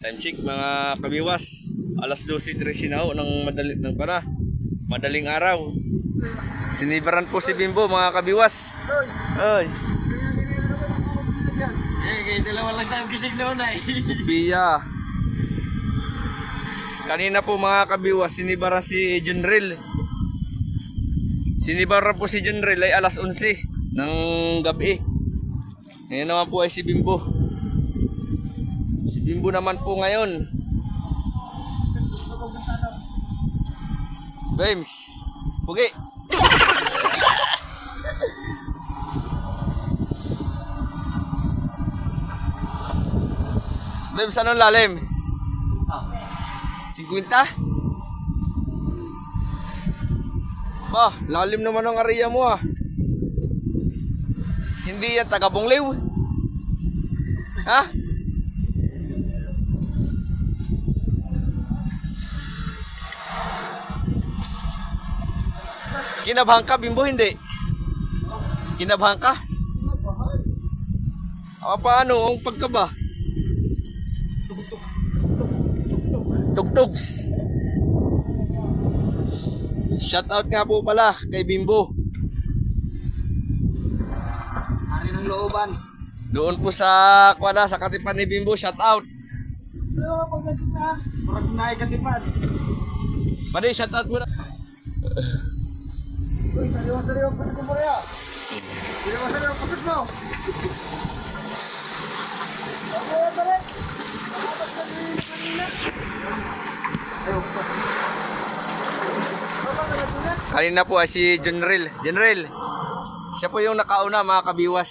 Time check mga kabiwas. Alas 12:13 na ho ng madaling araw. Sinibaran po si Bimbo mga kabiwas. Ay. Dalawa lang tayong gising noon ay. Biya. Kanina po mga kabiwas, sinibaran si Junril. Sinibaran po si Junril ay alas 11 ng gabi. Ngayon naman po ay si Bimbo. Si Bimbo naman po ngayon. James, pugi. James, anong lalim? 50? Bah, lalim naman ang area mo ah. Hindi yan taga Bongliw. Ha? Kinabahan ka, Bimbo, hindi? Kinabahan ka? Paano ang pagkaba? Tugtugs. Shout out nga po pala kay Bimbo. Hari ng looban. Doon po sa kwala sa katipan ni Bimbo, shout out. Pero pagdating na, marag na ay katipan. Pwede shout out muna. Uy, sariwa, pasok mo rin ah. Sariwa, pasok mo. Balik. Nakapag na rin kanina. Ayaw pa. Kanina po ay si Junril. Junril, siya po yung nakauna mga kabiwas.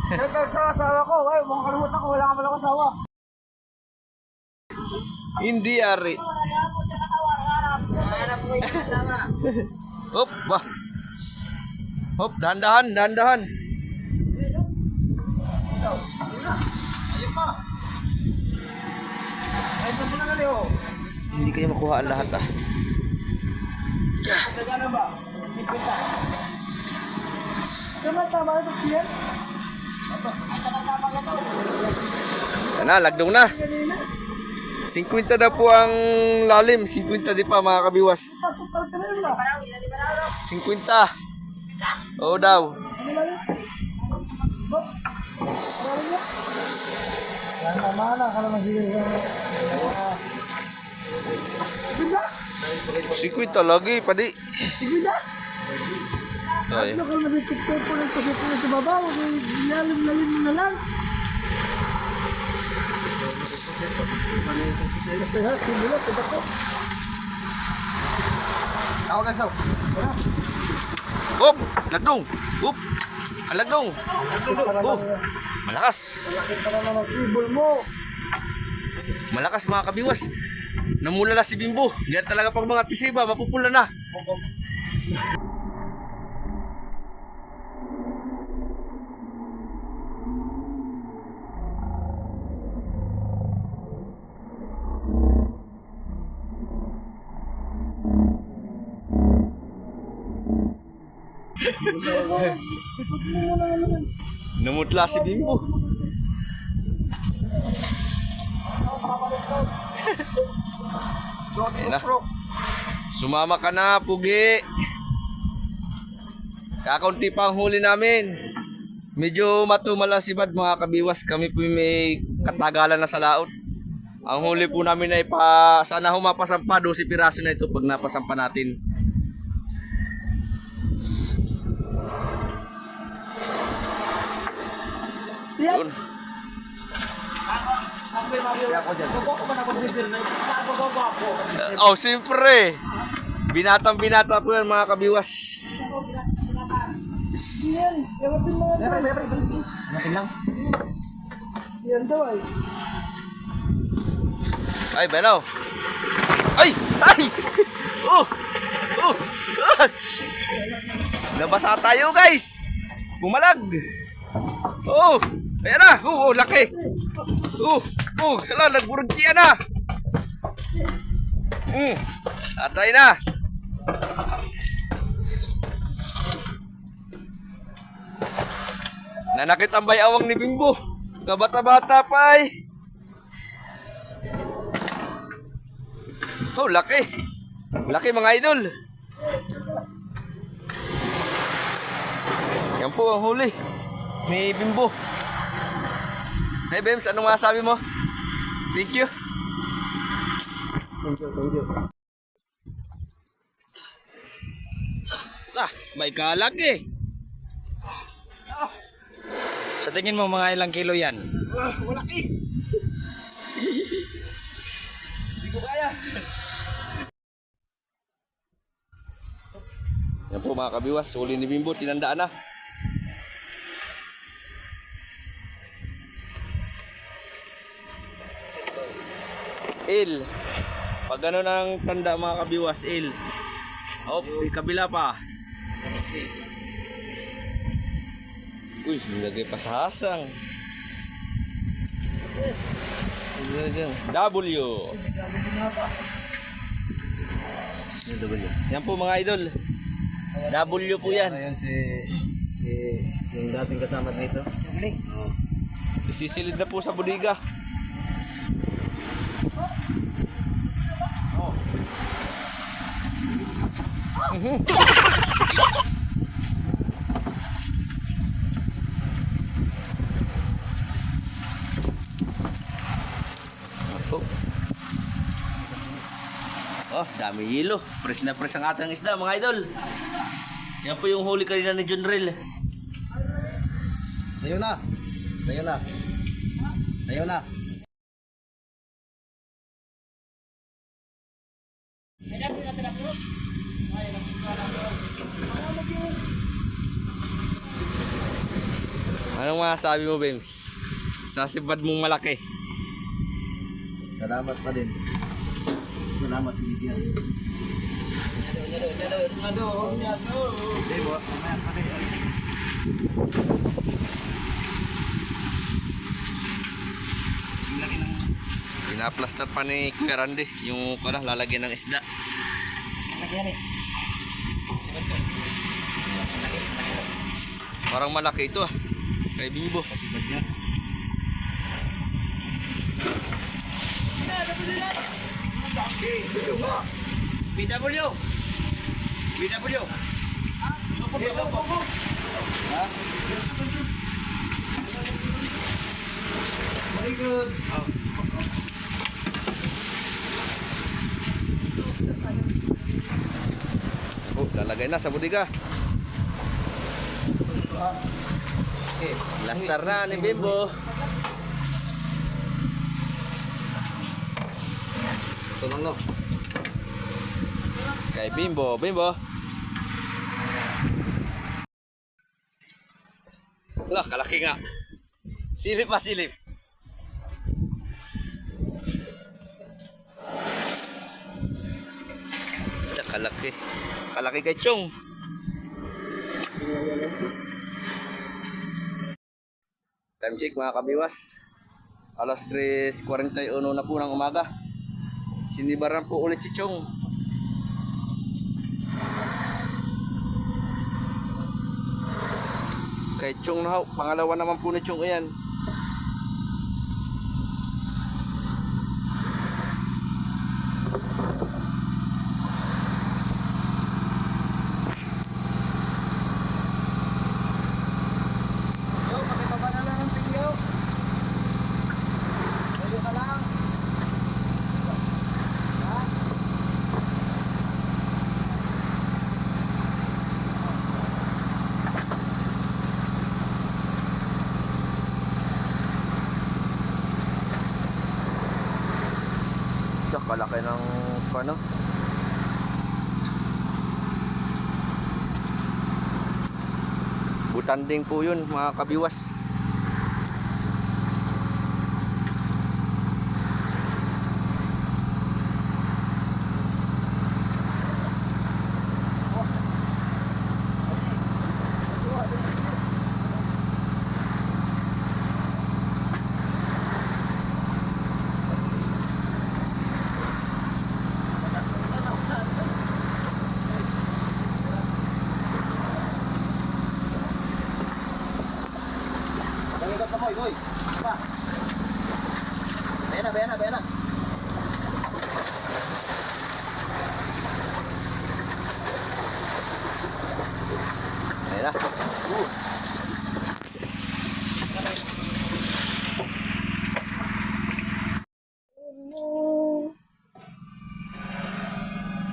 Shout sa asawa ko. Ay, mukhang kalimutan ko. Wala ka pala asawa. Hindi ari. Hanap ko yung asawa. Hop, bah. Hop, dahan-dahan. Ayun pa. Ay, ito na kali oh. Hindi kayo makuha ang lahat ah. Nagana ba? Ipita. Tama ito siya. Yan na, lagdong na. 50 na po ang lalim. 50 di pa mga kabiwas. 50. Oo daw. Mana ka naman sige. 50 lagi, padi. Tigida. Ay. Ano ka naman TikTok po ng pasok na sa baba? Lalim na lang. Ako ka saw. Hop, lagdong. Hop. Ang lagdong. Oh, malakas. Nakita ka naman sibol mo. Malakas mga kabiwas. Namulala si Bimbo. Yan talaga pag mga tisiba, mapupula na. Namutla si Bimbo. Ayan na. Sumama ka na, Pugi. Kakaunti pa ang huli namin. Medyo matumala si Bad mga kabiwas. Kami po may katagalan na sa laot. Ang huli po namin ay sana humapasampa 12 piraso na ito pag napasampa natin. Yun. Oh, siyempre. Binatang-binata po yan mga kabiwas. Yan, yawatin mo nga. Yawatin lang. Yan daw ay. Ay, Beno. Ay! Ay! Oh! Oh! Ah! Nabasa tayo guys! Bumalag! Oh! Ayan na! Oh! Laki! Oh! Oh! Hala! Nagburagtiyan na! Atay na! Nanakit ang bayawang ni Bimbo. Kabata-bata pa ay. Oh, laki. Laki mga idol. Yan po ang huli. May bimbo. Hey Bems, anong masasabi mo? Thank you. Thank you. May kalaki. Sa tingin mo mga ilang kilo yan? Malaki. Hindi ko kaya. Yan po mga kabiwas, huli ni Bimbo, tinandaan na. Il. Pag gano'n ang tanda mga kabiwas, il. Oh, kabila pa. Uy, nilagay pa sa hasang. W. Yan po mga idol. W po yan. Ayan si yung dating kasama dito. Isisilid na po sa bodega. Oh, dami yelo. Press na press ang ating isda mga idol. Yan po yung huli kanina ni John Rel. Sayo na. Sayo na. Sayo na. Anong masasabi mo, Bems? Sa sibad mong malaki. Salamat pa din. Salamat bigyan. Pinaplaster pa ni Kuya Randy yung lalagyan ng isda. Parang malaki ito ah. Kay Bimbo. BW! BW! Very good. Oh, lalagay na sa bodega. Plaster na ni Bimbo. Ito lang no. Kay Bimbo, Bimbo. Wala, kalaki nga. Silip pa, silip. Wala, kalaki. Kalaki kay Chong. Time check mga kabiwas. Alas 3:41 na po ng umaga. Sinibaran po ulit si Chong. Kay Chong na ho, pangalawa naman po ni Chong yan. Kalaki ng ano? Butanding po yun mga kabiwas. Boy. Pa. Bena.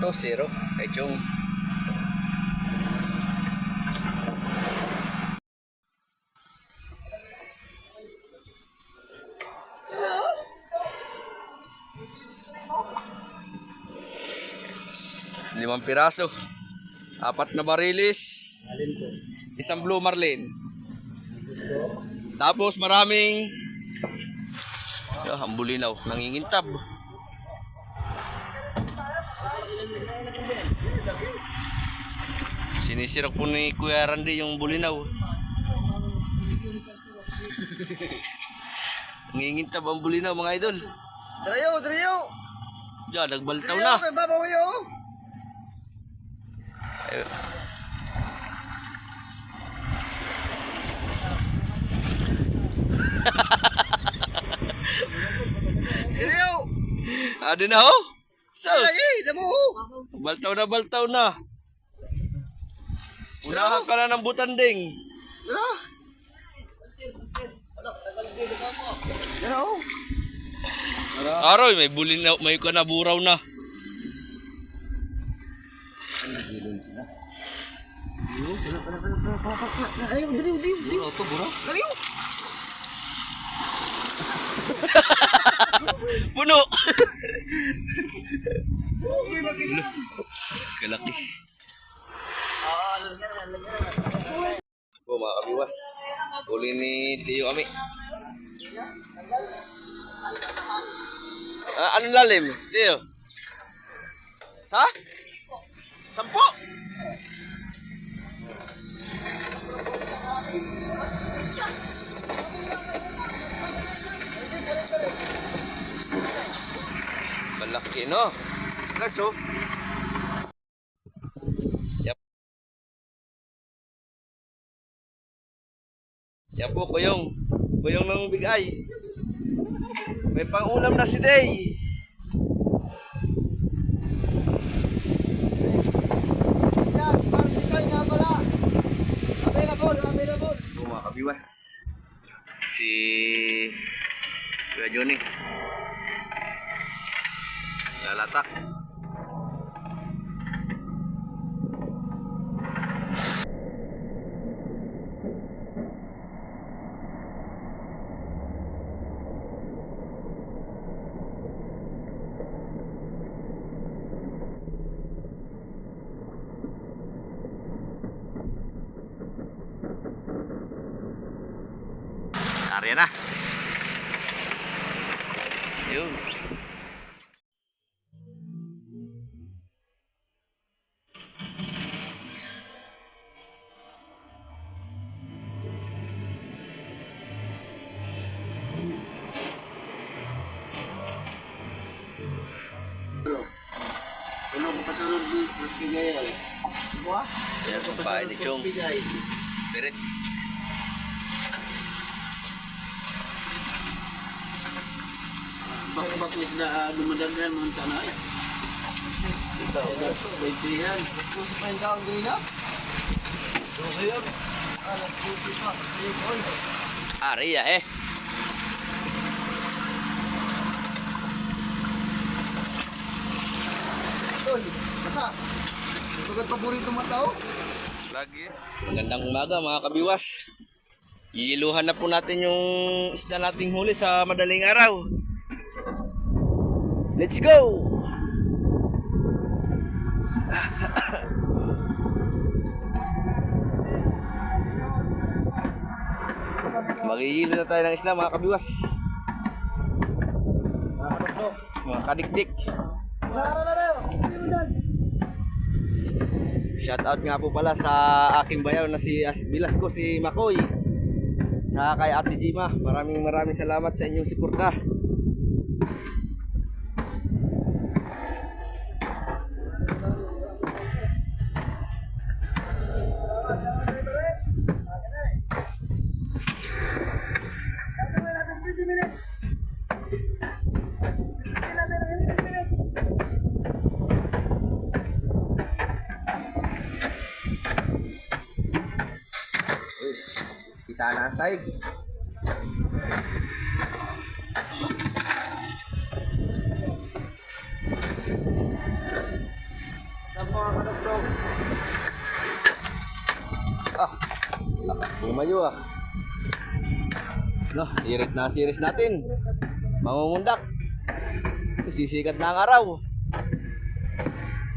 Ito, 0. Kay Chong. Limang piraso. 4 na barilis. Alin po? Isang Blue Marlin. Tapos maraming ang bulinaw, nangingintab. Sinisirok po ni Kuya Randy yung bulinaw. Nangingintab ang bulinaw mga idol. Drayo! Diyan, nagbaltaw na. Kay Baba Wayo! Ayun. Drayo! Adi na ho. Sus. Lagi! Damo! Baltaw na. Unahan ka na ng butanding. Dara! Dara! Aroy, may bulinaw, may kanaburaw na. Ayaw, Drayo! Ito, bura. Drayo! Puno. Kalaki. Po mga kabiwas. Huli ni Tiyo kami. Anong lalim? Tiyo? Sa? 10? Malaki no? Kaso yan po, kuyong ng bigay. May pang-ulam na si Day. Yan, parang design nga pala. Available. Mga kabiwas. Si Kuya Johnny. Lalatak. Arya na. Yun. Ano ko pasunod di Sigay? Buah? Yan ang bahay ni Chong. Pirit. Bakit isda dumadagan mga tanay? Ito, ito yan. Gusto pa yung taong green up? Gusto yun. Gusto pa. Arya eh. Tol, basta. Bagad paborito mo tao? Lagi. Magandang umaga mga kabiwas. Iiluhan na po natin yung isda nating huli sa madaling araw. Let's go! Magigilo na tayo ng isla mga kabiwas. Mga kadikdik. Shoutout nga po pala sa aking bayaw na si Bilas ko, si Makoy. Sa kay Ate Jima. Maraming salamat sa inyong suporta. Kita na ang saig. tayo ah. No, irit na series natin. Mangungundak. Sisikat na ang araw.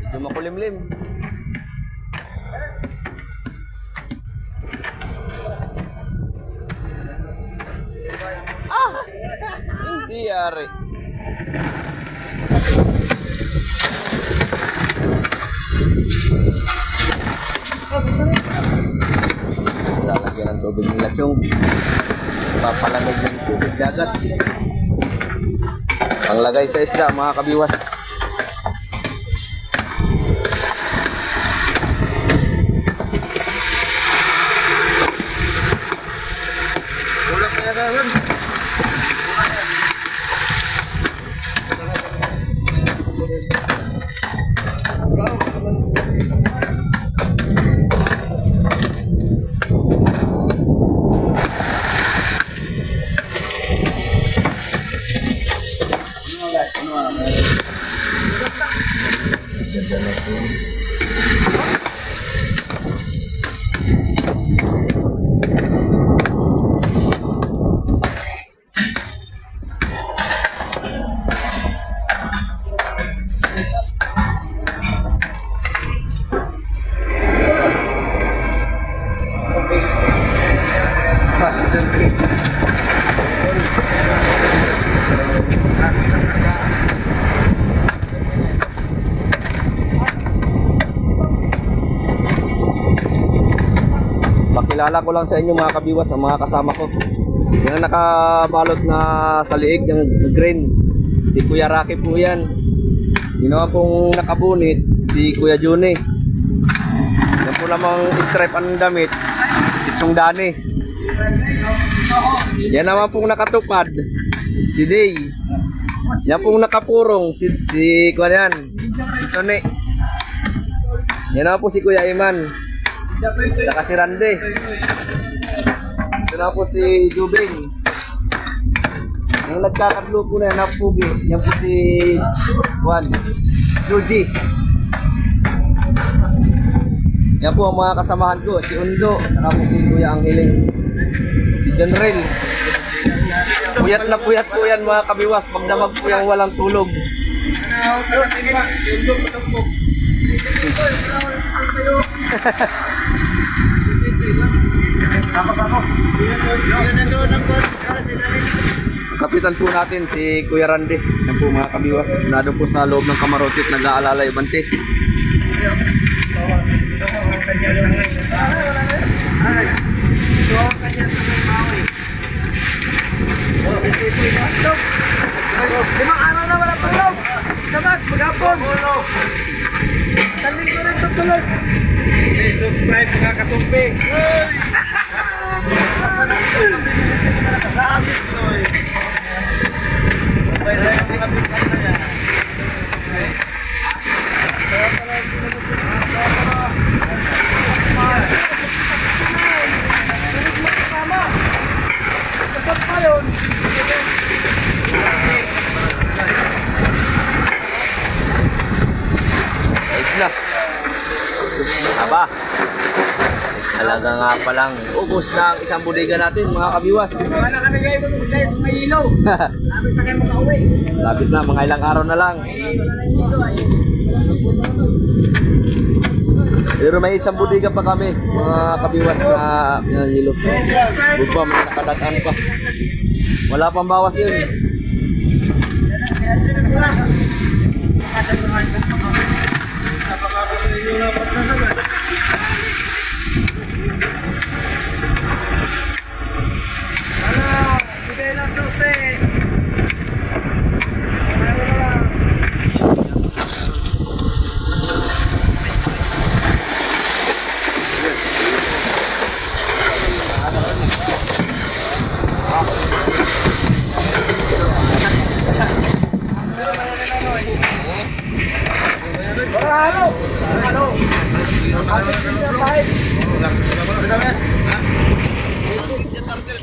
Medyo makulimlim. Ah! Hindi yari. Lalagyan ng tubig nila chong. Papalamig ng tubig dagat. Panglagay sa isda mga kabiwas. Wala kaya gawin. Pakilala ko lang sa inyo mga kabiwas ang mga kasama ko. Yung nakabalot na sa liig, yung green. Si Kuya Rocky po yan. Yun naman pong nakabunit, si Kuya Juni. Yan po namang stripe ang damit, si Chong Dani. Yan naman pong nakatupad, si Day. Yan pong nakapurong, si Kuya yan, si Tony. Yan naman po si Kuya Iman. Saka si Rande. Ito na po si Jubing. Yung nagkakadlo po na yan, napugi. Yan po si Juan Yuji. Yan po ang mga kasamahan ko. Si Undo. Saka po si Kuya Angeling. Si John Rel. Puyat na puyat po yan mga kabiwas. Magdamag po yung walang tulog. Kapitan po natin si Kuya Randy. Yan po mga kabiwas. Nado po sa loob ng kamarote at nag-aalala yung bante. Limang araw na wala tulog. Damag, maghapon. Saling ko rin tutulog. Hey, subscribe mga kasumpi. Na. Aba. Talaga nga palang ubos na ang isang bodega natin mga kabiwas. Wala kami kayo guys, mga ilaw. Lapit na kayo makauwi. Lapit na, mga ilang araw na lang. Pero may isang bodega pa kami mga kabiwas na hilo. Huwag pa, may nakadataan pa. Wala pang bawas yun. Bigay ng susi.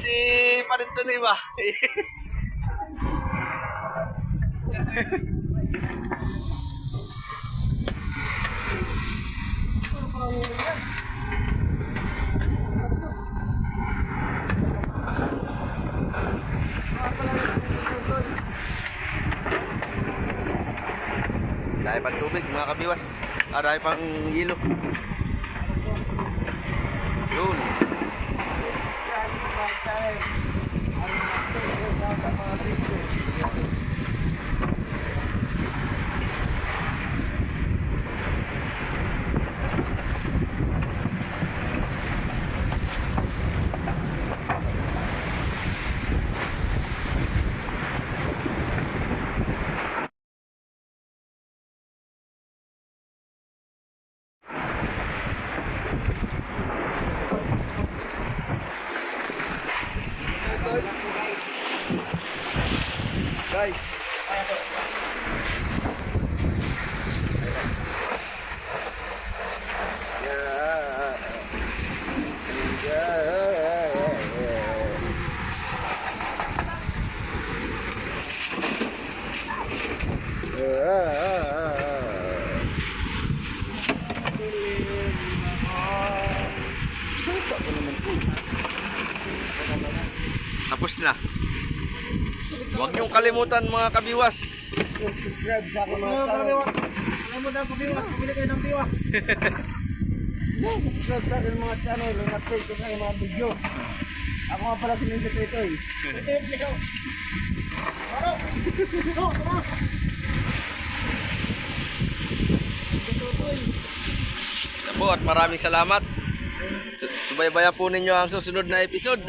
Si Panito ni ba? pang tubig mga kabiwas. Aray pang hilo. Yun. Guys. Tapos na. Huwag niyong kalimutan mga kabiwas. Subscribe sa aking mga channel. Alam mo na, pabiwas. Pumili kayo ng biwas. Subscribe sa aking mga channel. Nag-update ko sa aking mga video. Ako nga pala si Ninja Toy. Ito yung ikaw. Po at maraming salamat. Subaybayan po ninyo ang susunod na episode.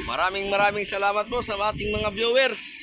Maraming salamat po sa ating mga viewers.